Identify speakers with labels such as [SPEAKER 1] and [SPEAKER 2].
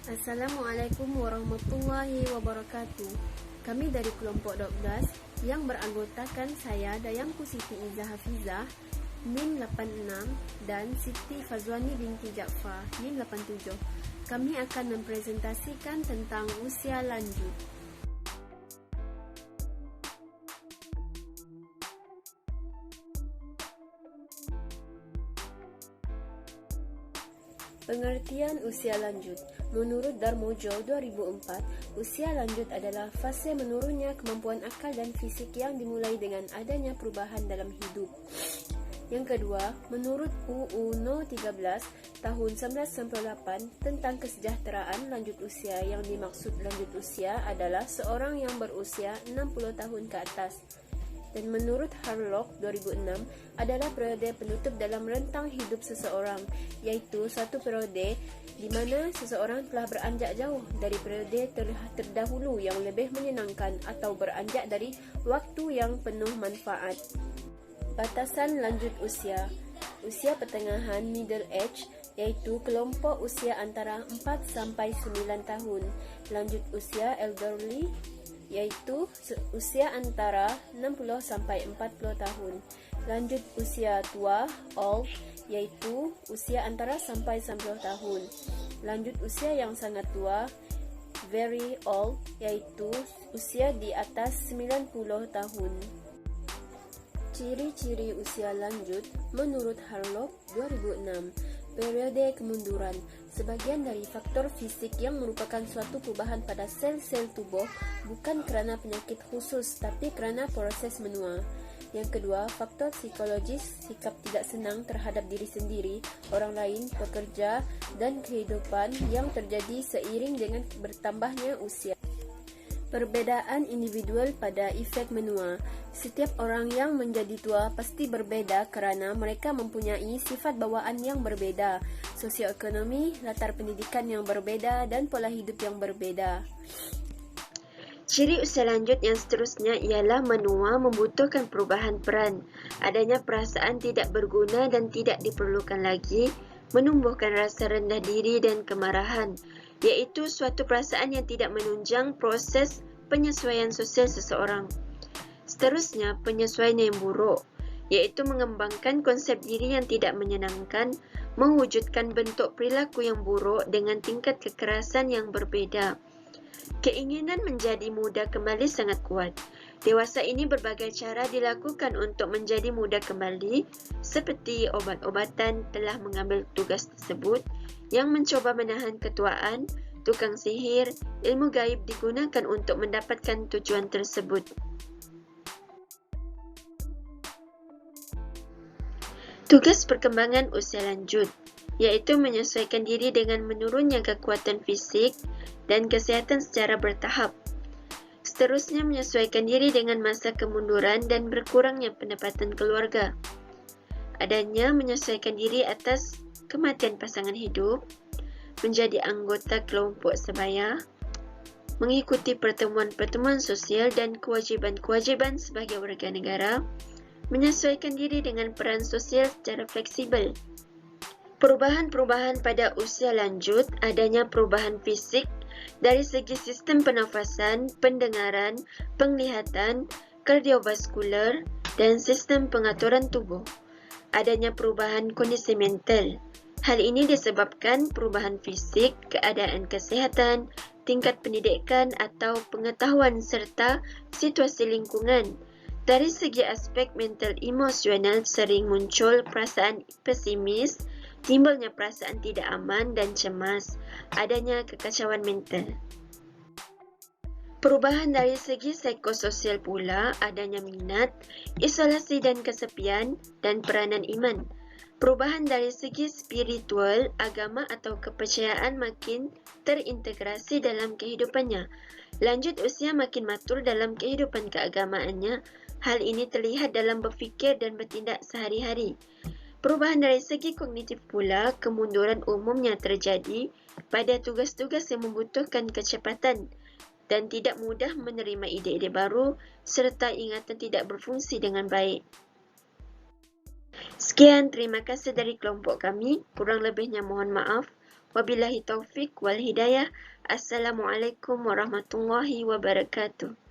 [SPEAKER 1] Assalamualaikum warahmatullahi wabarakatuh. Kami dari kelompok 12 yang beranggotakan saya Dayangku Siti Izzah Hafizah NIM 86 dan Siti Fazwani binti Jaafar NIM 87. Kami akan mempresentasikan tentang usia lanjut. Pengertian usia lanjut. Menurut Darmojo 2004, usia lanjut adalah fase menurunnya kemampuan akal dan fisik yang dimulai dengan adanya perubahan dalam hidup. Yang kedua, menurut UU No 13 tahun 1998 tentang kesejahteraan lanjut usia, yang dimaksud lanjut usia adalah seorang yang berusia 60 tahun ke atas. Dan menurut Harlock 2006 adalah periode penutup dalam rentang hidup seseorang, iaitu suatu periode di mana seseorang telah beranjak jauh dari periode terdahulu yang lebih menyenangkan atau beranjak dari waktu yang penuh manfaat. Batasan lanjut usia. Usia pertengahan middle age iaitu kelompok usia antara 4 sampai 9 tahun. Lanjut usia elderly iaitu usia antara 60 sampai 40 tahun. Lanjut usia tua old iaitu usia antara sampai 90 tahun. Lanjut usia yang sangat tua very old iaitu usia di atas 90 tahun. Ciri-ciri usia lanjut menurut Harlock 2006. Periode kemunduran. Sebagian dari faktor fisik yang merupakan suatu perubahan pada sel-sel tubuh bukan kerana penyakit khusus tapi kerana proses menua. Yang kedua, faktor psikologis, sikap tidak senang terhadap diri sendiri, orang lain, pekerja dan kehidupan yang terjadi seiring dengan bertambahnya usia. Perbedaan individual pada efek menua. Setiap orang yang menjadi tua pasti berbeza kerana mereka mempunyai sifat bawaan yang berbeza, sosioekonomi, latar pendidikan yang berbeza dan pola hidup yang berbeza. Ciri usia lanjut yang seterusnya ialah menua membutuhkan perubahan peran, adanya perasaan tidak berguna dan tidak diperlukan lagi, menumbuhkan rasa rendah diri dan kemarahan, iaitu suatu perasaan yang tidak menunjang proses penyesuaian sosial seseorang. Seterusnya, penyesuaian yang buruk, iaitu mengembangkan konsep diri yang tidak menyenangkan, mewujudkan bentuk perilaku yang buruk dengan tingkat kekerasan yang berbeza. Keinginan menjadi muda kembali sangat kuat. Dewasa ini berbagai cara dilakukan untuk menjadi muda kembali, seperti obat-obatan telah mengambil tugas tersebut, yang mencoba menahan ketuaan, tukang sihir, ilmu gaib digunakan untuk mendapatkan tujuan tersebut. Tugas perkembangan usia lanjut, iaitu menyesuaikan diri dengan menurunnya kekuatan fisik dan kesihatan secara bertahap. Seterusnya, menyesuaikan diri dengan masa kemunduran dan berkurangnya pendapatan keluarga. Adanya menyesuaikan diri atas kematian pasangan hidup, menjadi anggota kelompok sebaya, mengikuti pertemuan-pertemuan sosial dan kewajiban-kewajiban sebagai warga negara, menyesuaikan diri dengan peran sosial secara fleksibel. Perubahan-perubahan pada usia lanjut, adanya perubahan fisik dari segi sistem pernafasan, pendengaran, penglihatan, kardiovaskular dan sistem pengaturan tubuh. Adanya perubahan kondisi mental. Hal ini disebabkan perubahan fisik, keadaan kesihatan, tingkat pendidikan atau pengetahuan serta situasi lingkungan. Dari segi aspek mental emosional sering muncul perasaan pesimis, timbulnya perasaan tidak aman dan cemas, adanya kekacauan mental. Perubahan dari segi psikososial pula, adanya minat, isolasi dan kesepian, dan peranan iman. Perubahan dari segi spiritual, agama atau kepercayaan makin terintegrasi dalam kehidupannya. Lanjut usia makin matur dalam kehidupan keagamaannya. Hal ini terlihat dalam berfikir dan bertindak sehari-hari. Perubahan dari segi kognitif pula, kemunduran umumnya terjadi pada tugas-tugas yang membutuhkan kecepatan dan tidak mudah menerima ide-ide baru serta ingatan tidak berfungsi dengan baik. Sekian, terima kasih dari kelompok kami. Kurang lebihnya mohon maaf. Wabillahi taufik wal hidayah. Assalamualaikum warahmatullahi wabarakatuh.